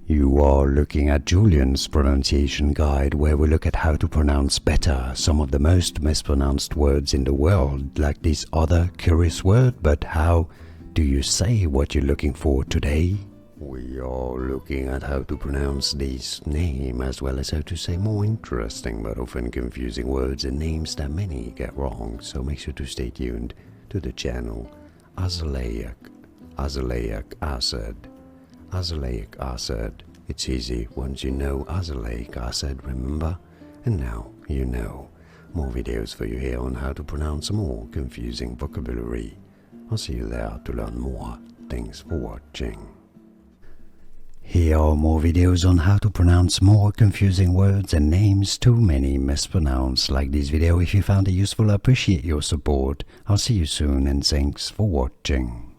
You are looking at Julian's pronunciation guide, where we look at how to pronounce better some of the most mispronounced words in the world, like this other curious word. But how do you say what you're looking for today? We are looking at how to pronounce this name, as well as how to say more interesting but often confusing words and names that many get wrong. So make sure to stay tuned to the channel. Azelaic Acid. Azelaic Acid. It's easy once you know Azelaic Acid, remember? And now you know. More videos for you here on how to pronounce more confusing vocabulary. I'll see you there to learn more. Thanks for watching. Here are more videos on how to pronounce more confusing words and names too many mispronounced. Like this video if you found it useful. I appreciate your support. I'll see you soon and thanks for watching.